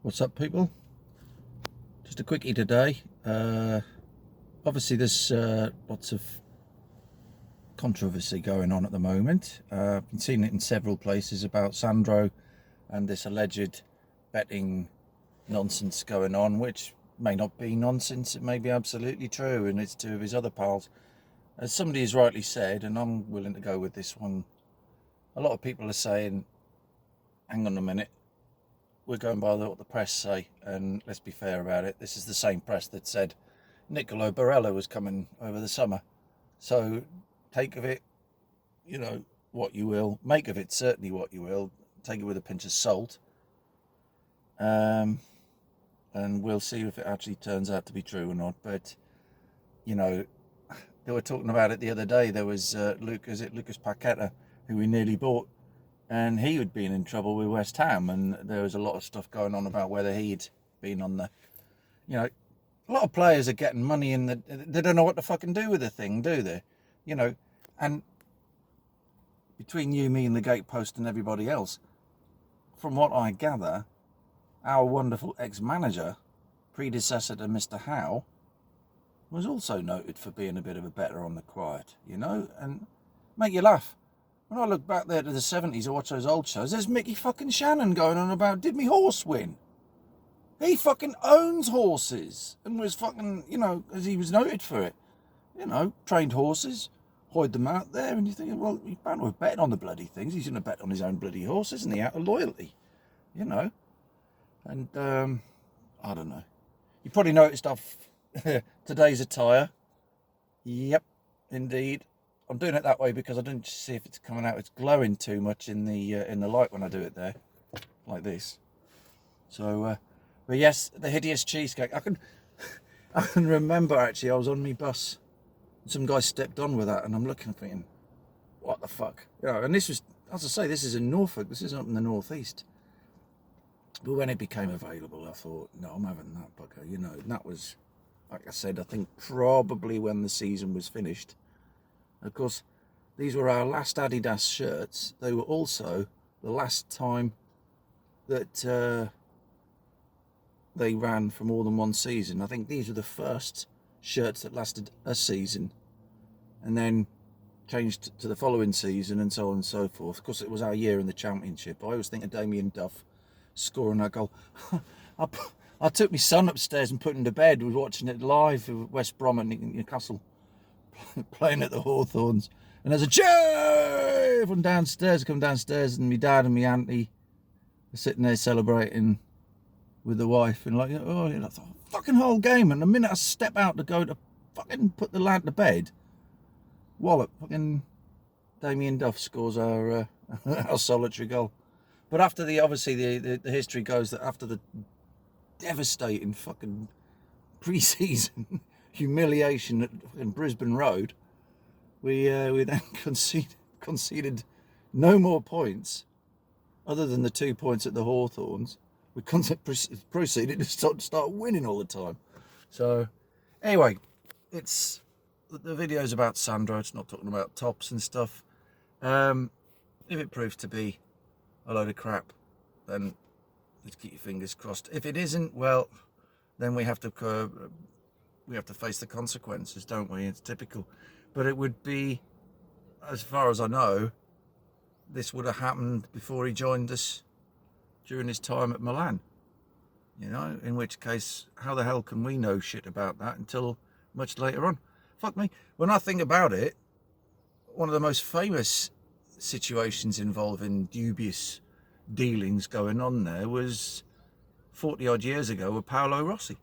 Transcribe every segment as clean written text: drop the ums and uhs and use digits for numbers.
What's up, people? Just a quickie today. Obviously there's lots of controversy going on at the moment. I've been seeing it in several places about Sandro and this alleged betting nonsense going on, which may not be nonsense, it may be absolutely true, and it's two of his other pals. As somebody has rightly said, and I'm willing to go with this one, a lot of people are saying, hang on a minute, we're going by what the press say, and let's be fair about it, this is the same press that said Nicolo Barella was coming over the summer. So take of it, what you will. Make of it certainly what you will. Take it with a pinch of salt. And we'll see if it actually turns out to be true or not. But, they were talking about it the other day. There was Lucas Paqueta, who we nearly bought, and he had been in trouble with West Ham, and there was a lot of stuff going on about whether he'd been on the, a lot of players are getting money in they don't know what to fucking do with the thing, do they? And between you, me, and the gatepost and everybody else, from what I gather, our wonderful ex-manager, predecessor to Mr. Howe, was also noted for being a bit of a better on the quiet, and make you laugh. When I look back there to the 70s and watch those old shows, there's Mickey fucking Shannon going on about, did me horse win? He fucking owns horses and was fucking, as he was noted for it. Trained horses, hoid them out there, and you're thinking, well, he's bound to have bet on the bloody things. He's going to bet on his own bloody horse, isn't he, out of loyalty? And, I don't know. You probably noticed I've today's attire. Yep, indeed. I'm doing it that way because I don't see if it's coming out. It's glowing too much in the light when I do it there, like this. So, but yes, the hideous cheesecake. I can remember actually. I was on my bus, and some guy stepped on with that, and I'm looking thinking, what the fuck? And this was, as I say, this is in Norfolk. This isn't up in the northeast. But when it became available, I thought, no, I'm having that bugger. And that was, like I said, I think probably when the season was finished. Of course, these were our last Adidas shirts. They were also the last time that they ran for more than one season. I think these were the first shirts that lasted a season and then changed to the following season and so on and so forth. Of course, it was our year in the Championship. I always think of Damien Duff scoring that goal. I took my son upstairs and put him to bed. We were watching it live with West Brom and Newcastle playing at the Hawthorns. And there's a cheer! Everyone downstairs, come downstairs, and my dad and my auntie were sitting there celebrating with the wife, and the fucking whole game. And the minute I step out to go to fucking put the lad to bed, wallop, fucking Damien Duff scores our solitary goal. But after obviously the history goes that after the devastating fucking pre-season humiliation at fucking Brisbane Road, we then conceded no more points other than the 2 points at the Hawthorns. We proceeded to start winning all the time. So anyway, it's the video's about Sandro. It's not talking about tops and stuff. If it proves to be a load of crap, then let's keep your fingers crossed. If it isn't, well, then we have to face the consequences, don't we? It's typical. But it would be, as far as I know, this would have happened before he joined us during his time at Milan. In which case, how the hell can we know shit about that until much later on? Fuck me. When I think about it, one of the most famous situations involving dubious dealings going on there was 40 odd years ago with Paolo Rossi.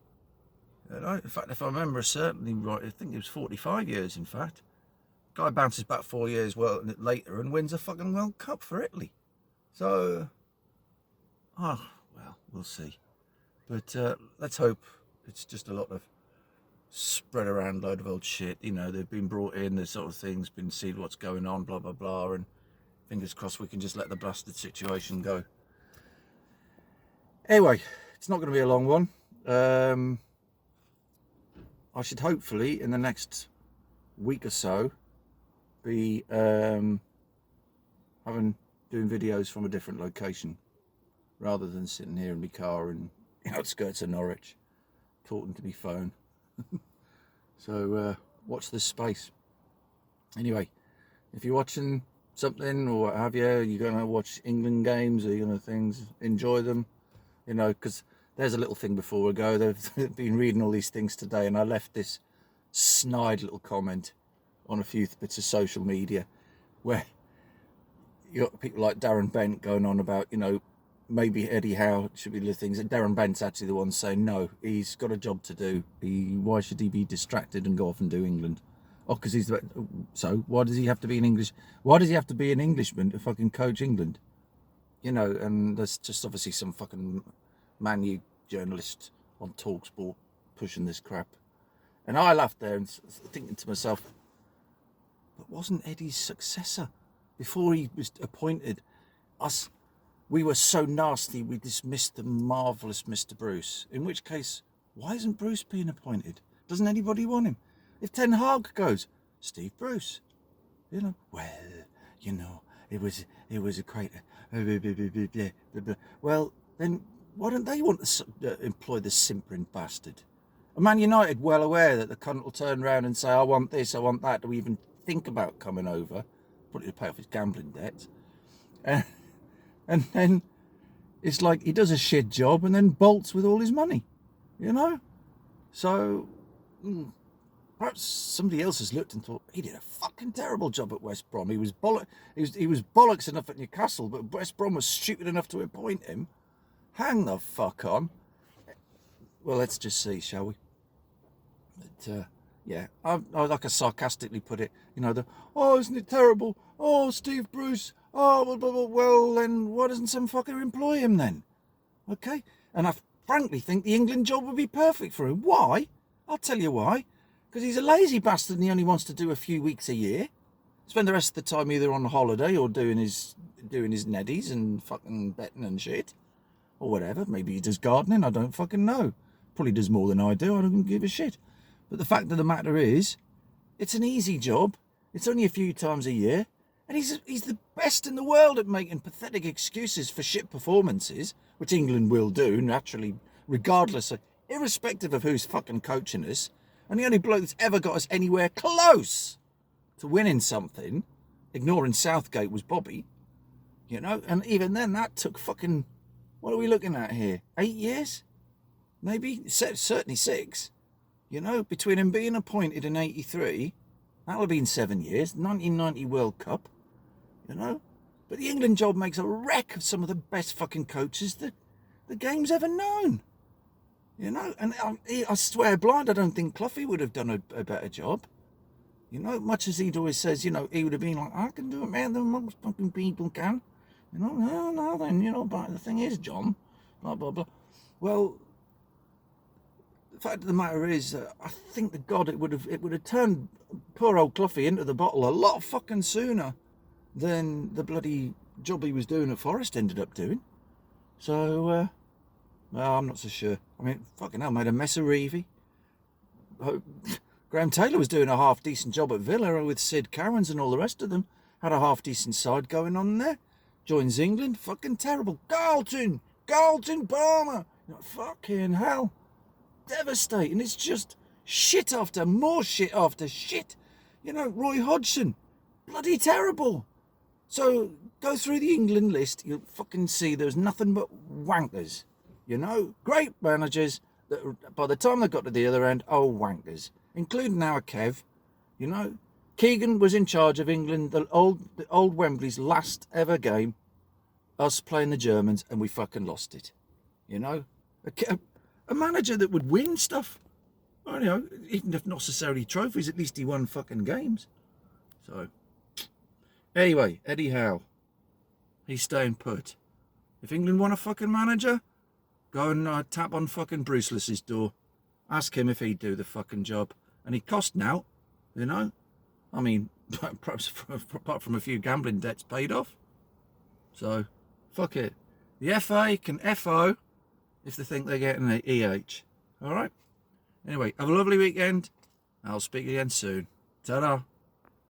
In fact, if I remember certainly right, I think it was 45 years, in fact. Guy bounces back 4 years later and wins a fucking World Cup for Italy. So, well, we'll see. But let's hope it's just a lot of spread around load of old shit. They've been brought in, this sort of thing's been seen what's going on, blah, blah, blah. And fingers crossed we can just let the blasted situation go. Anyway, it's not going to be a long one. I should hopefully, in the next week or so, be doing videos from a different location rather than sitting here in my car and outskirts of Norwich, talking to me phone. So watch this space. Anyway, if you're watching something or what have you, you're going to watch England games or you're going to things, enjoy them, you know, because there's a little thing before we go. They've been reading all these things today, and I left this snide little comment on a few bits of social media where you got people like Darren Bent going on about, you know, maybe Eddie Howe should be the things. And Darren Bent's actually the one saying, no, he's got a job to do. Why should he be distracted and go off and do England? Oh, because he's... So, why does he have to be an English... Why does he have to be an Englishman to fucking coach England? You know, and there's just obviously some fucking Man U journalist on TalkSport pushing this crap. And I laughed there and thinking to myself, but wasn't Eddie's successor before he was appointed? We were so nasty we dismissed the marvellous Mr. Bruce. In which case, why isn't Bruce being appointed? Doesn't anybody want him? If Ten Hag goes, Steve Bruce, you know, well, you know, it was a great... Well, then why don't they want to employ the simpering bastard? Man United, well aware that the cunt will turn around and say, I want this, I want that, to even think about coming over, probably to pay off his gambling debts. And then it's like he does a shit job and then bolts with all his money, you know? So perhaps somebody else has looked and thought, he did a fucking terrible job at West Brom. He was bollocks enough at Newcastle, but West Brom was stupid enough to appoint him. Hang the fuck on. Well, let's just see, shall we? But, yeah, I like I sarcastically put it, you know, oh, isn't it terrible? Oh, Steve Bruce. Oh, well, then why doesn't some fucker employ him then? Okay? And I frankly think the England job would be perfect for him. Why? I'll tell you why. Because he's a lazy bastard and he only wants to do a few weeks a year. Spend the rest of the time either on holiday or doing his neddies and fucking betting and shit. Or whatever. Maybe he does gardening. I don't fucking know. Probably does more than I do. I don't give a shit. But the fact of the matter is, it's an easy job. It's only a few times a year. And he's the best in the world at making pathetic excuses for shit performances, which England will do, naturally, regardless of, irrespective of who's fucking coaching us. And the only bloke that's ever got us anywhere close to winning something, ignoring Southgate, was Bobby. You know, and even then, that took fucking, what are we looking at here? 8 years? Maybe? Certainly 6. You know, between him being appointed in 83, that'll have been 7 years, 1990 World Cup. You know, but the England job makes a wreck of some of the best fucking coaches that the game's ever known. You know, and I swear blind, I don't think Cloughie would have done a better job. You know, much as he'd always says, you know, he would have been like, I can do it better than most fucking people can. You know, no, then, you know, but the thing is, John, blah, blah, blah. Well, the fact of the matter is, I think to God it would have turned poor old Cloughie into the bottle a lot fucking sooner than the bloody job he was doing at Forest ended up doing. So, well, I'm not so sure. I mean, fucking hell, made a mess of Reevy. Graham Taylor was doing a half-decent job at Villa with Sid Carrons and all the rest of them. Had a half-decent side going on there. Joins England, fucking terrible. Galton Palmer. Fucking hell. Devastating. It's just shit after more shit after shit. You know, Roy Hodgson. Bloody terrible. So, go through the England list, you'll fucking see there's nothing but wankers. You know, great managers that by the time they got to the other end, wankers. Including our Kev. You know, Keegan was in charge of England, the old Wembley's last ever game. Us playing the Germans, and we fucking lost it. You know, a manager that would win stuff. Well, you know, even if not necessarily trophies, at least he won fucking games. So, anyway, Eddie Howe, he's staying put. If England want a fucking manager, go and tap on fucking Bruce Willis's door. Ask him if he'd do the fucking job. And he cost now, you know. I mean, perhaps apart from a few gambling debts paid off. So, fuck it. The FA can FO if they think they're getting an EH. All right? Anyway, have a lovely weekend. I'll speak again soon. Ta-da.